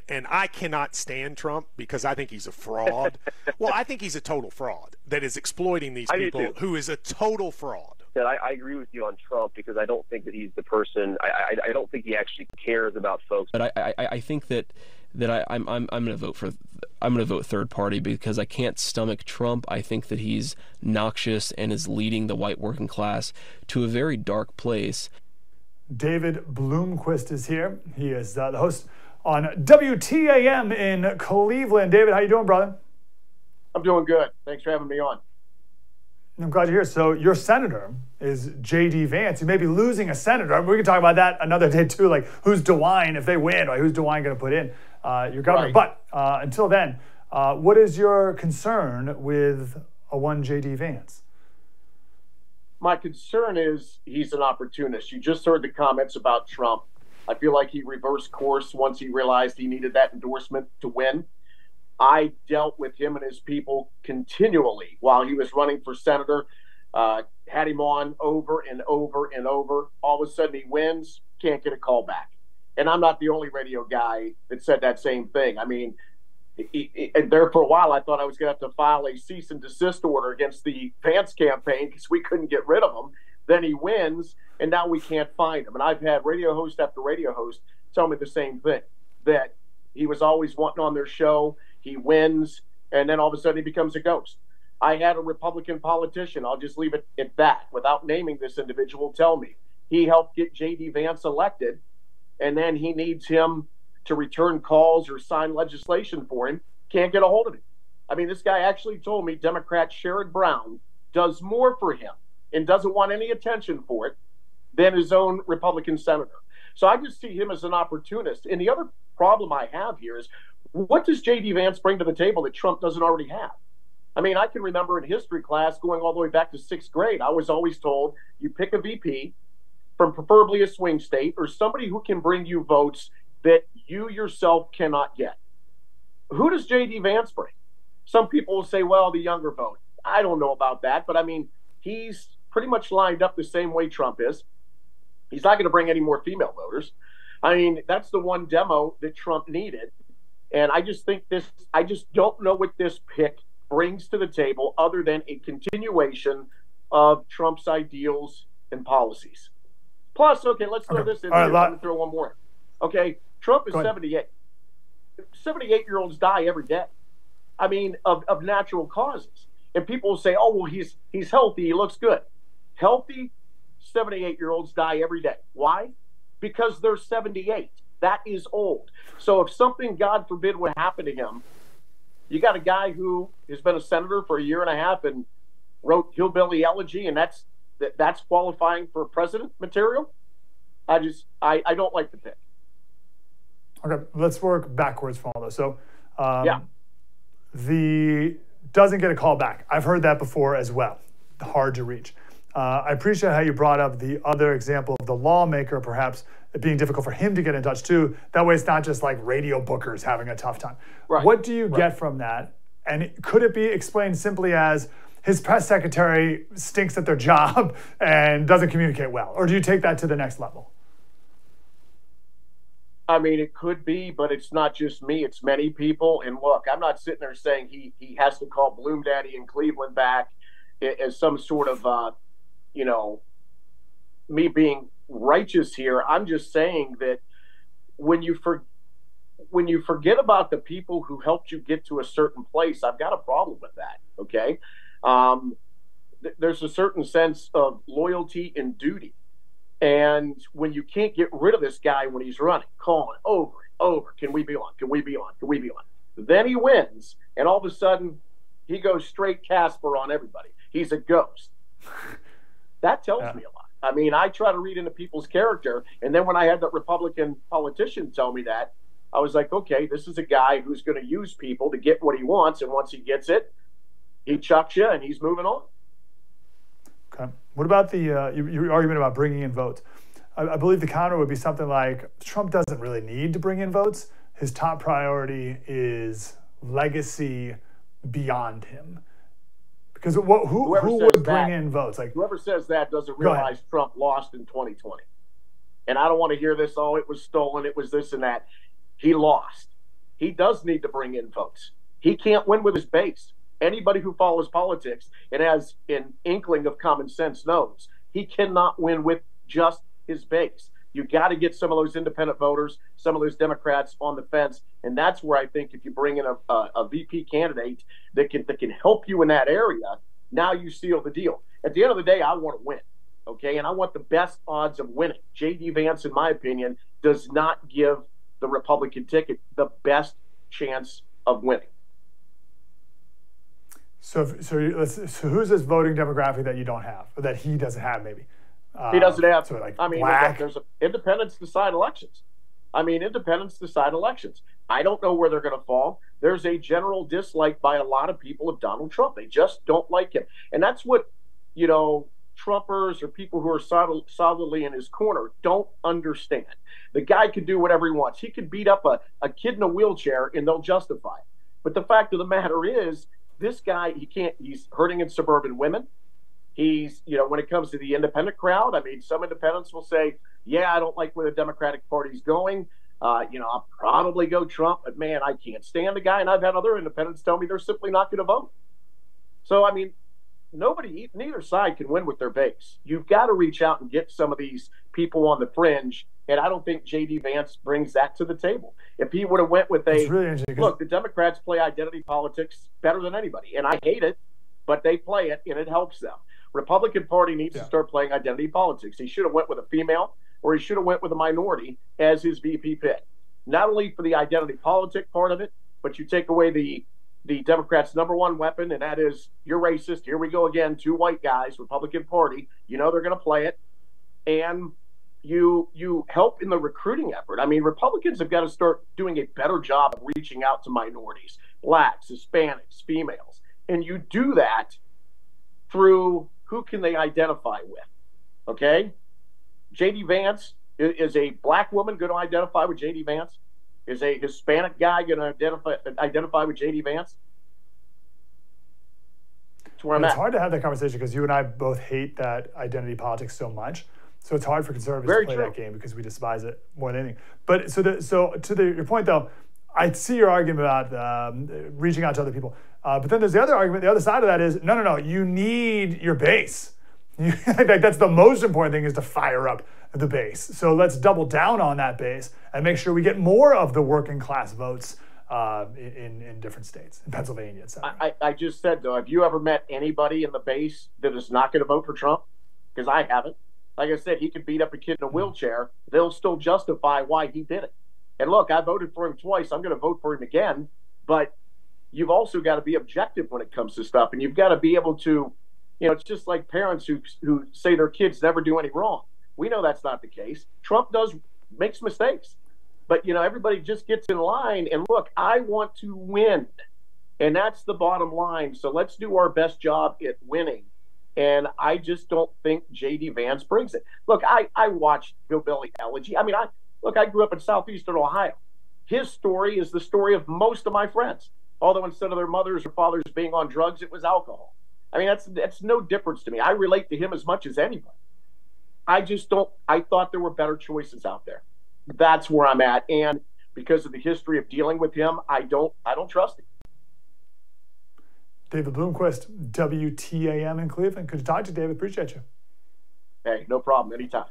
and I cannot stand Trump because I think he's a fraud. Well, I think he's a total fraud that is exploiting these people, who is a total fraud. I agree with you on Trump because I don't think that he's the person. I don't think he actually cares about folks. But I think that I'm going to vote third party because I can't stomach Trump. I think that he's noxious and is leading the white working class to a very dark place. David Blomquist is here. He is the host on WTAM in Cleveland. David, how you doing, brother? I'm doing good. Thanks for having me on. I'm glad you're here. So your senator is J.D. Vance. You may be losing a senator. We can talk about that another day too, like who's DeWine if they win, or who's DeWine going to put in your governor. Right. But until then, what is your concern with a one J.D. Vance? My concern is he's an opportunist. You just heard the comments about Trump. I feel like he reversed course once he realized he needed that endorsement to win. I dealt with him and his people continually while he was running for senator, had him on over and over and over. All of a sudden he wins, can't get a call back. And I'm not the only radio guy that said that same thing. I mean, there for a while I thought I was going to have to file a cease and desist order against the Vance campaign because we couldn't get rid of him. Then he wins, and now we can't find him. And I've had radio host after radio host tell me the same thing, that he was always wanting on their show. He wins, and then all of a sudden he becomes a ghost. I had a Republican politician, I'll just leave it at that, without naming this individual, tell me he helped get J.D. Vance elected, and then he needs him to return calls or sign legislation for him, can't get a hold of him. I mean, this guy actually told me Democrat Sherrod Brown does more for him and doesn't want any attention for it than his own Republican senator. So I just see him as an opportunist. And the other problem I have here is, what does J.D. Vance bring to the table that Trump doesn't already have? I mean, I can remember in history class going all the way back to 6th grade, I was always told you pick a VP from preferably a swing state or somebody who can bring you votes that you yourself cannot get. Who does J.D. Vance bring? Some people will say, well, the younger vote. I don't know about that, but I mean, he's pretty much lined up the same way Trump is. He's not going to bring any more female voters. I mean, that's the one demo that Trump needed. And I just think I just don't know what this pick brings to the table other than a continuation of Trump's ideals and policies. Plus, okay, let's throw this in here. Let me throw one more. Okay, Trump is 78. 78-year-olds die every day. I mean, of natural causes. And people will say, oh, well, he's healthy, he looks good. Healthy 78-year-olds die every day. Why? Because they're 78. That is old. So if something, God forbid, would happen to him, you got a guy who has been a senator for a year and a half and wrote Hillbilly Elegy, and that's qualifying for president material. I don't like the pick. Okay, let's work backwards from all this. So, the doesn't get a call back. I've heard that before as well. Hard to reach. I appreciate how you brought up the other example of the lawmaker, perhaps it being difficult for him to get in touch too. That way it's not just like radio bookers having a tough time. Right. What do you get from that? And could it be explained simply as his press secretary stinks at their job and doesn't communicate well? Or do you take that to the next level? I mean, it could be, but it's not just me. It's many people. And look, I'm not sitting there saying he has to call Bloom Daddy in Cleveland back as some sort of, me being righteous here. I'm just saying that when you forget about the people who helped you get to a certain place, I've got a problem with that. Okay. There's a certain sense of loyalty and duty. And when you can't get rid of this guy when he's running, calling over and over, can we be on? Can we be on? Can we be on? Then he wins, and all of a sudden, he goes straight Casper on everybody. He's a ghost. That tells me a lot. I mean, I try to read into people's character, and then when I had that Republican politician tell me that, I was like, okay, this is a guy who's going to use people to get what he wants, and once he gets it, he chucks you, and he's moving on. Okay. What about your argument about bringing in votes? I believe the counter would be something like Trump doesn't really need to bring in votes. His top priority is legacy beyond him. Because who would bring in votes? Like whoever says that doesn't realize Trump lost in 2020. And I don't want to hear this, oh, it was stolen, it was this and that. He lost. he does need to bring in votes. He can't win with his base. Anybody who follows politics and has an inkling of common sense knows he cannot win with just his base. You got to get some of those independent voters, some of those Democrats on the fence, and that's where I think if you bring in a VP candidate that can help you in that area, now you seal the deal. At the end of the day, I want to win, okay, and I want the best odds of winning. J.D. Vance, in my opinion, does not give the Republican ticket the best chance of winning. So who's this voting demographic that you don't have, or that he doesn't have, maybe? He doesn't have. So like I mean, black. there's independents decide elections. Independents decide elections. I don't know where they're going to fall. There's a general dislike by a lot of people of Donald Trump. They just don't like him, and that's what Trumpers or people who are solidly in his corner don't understand. The guy could do whatever he wants. He could beat up a kid in a wheelchair, and they'll justify it. But the fact of the matter is, this guy, he's hurting in suburban women. He's, when it comes to the independent crowd, I mean, some independents will say, yeah, I don't like where the Democratic Party's going. I'll probably go Trump, but man, I can't stand the guy. And I've had other independents tell me they're simply not going to vote. So, I mean, neither side can win with their base. You've got to reach out and get some of these people on the fringe. And I don't think J.D. Vance brings that to the table. If he would have went with look, the Democrats play identity politics better than anybody. And I hate it, but they play it and it helps them. Republican Party needs to start playing identity politics. He should have went with a female, or he should have went with a minority as his VP pick. Not only for the identity politic part of it, but you take away the Democrats' number one weapon, and that is, you're racist. Here we go again, two white guys, Republican Party. They're going to play it. And you help in the recruiting effort. I mean, Republicans have got to start doing a better job of reaching out to minorities, blacks, Hispanics, females. And you do that through who can they identify with, okay? J.D. Vance, is a black woman going to identify with J.D. Vance? Is a Hispanic guy going to identify with J.D. Vance? That's where I'm at. It's hard to have that conversation because you and I both hate that identity politics so much. So it's hard for conservatives to play that game because we despise it more than anything. But your point though, I see your argument about reaching out to other people. But then there's the other argument. The other side of that is, no. You need your base. That's the most important thing, is to fire up the base. So let's double down on that base and make sure we get more of the working class votes in different states, in Pennsylvania, et cetera. I just said, though, have you ever met anybody in the base that is not going to vote for Trump? Because I haven't. Like I said, he could beat up a kid in a wheelchair. They'll still justify why he did it. And look, I voted for him twice. I'm going to vote for him again. But you've also got to be objective when it comes to stuff. And you've got to be able to, it's just like parents who say their kids never do any wrong. We know that's not the case. Trump makes mistakes. But, everybody just gets in line. And look, I want to win. And that's the bottom line. So let's do our best job at winning. And I just don't think J.D. Vance brings it. Look, I watched Hillbilly Elegy. I mean, I grew up in southeastern Ohio. His story is the story of most of my friends. Although instead of their mothers or fathers being on drugs, it was alcohol. I mean, that's no difference to me. I relate to him as much as anybody. I thought there were better choices out there. That's where I'm at. And because of the history of dealing with him, I don't trust him. David Blomquist, WTAM in Cleveland. Good to talk to you, David. Appreciate you. Hey, no problem. Anytime.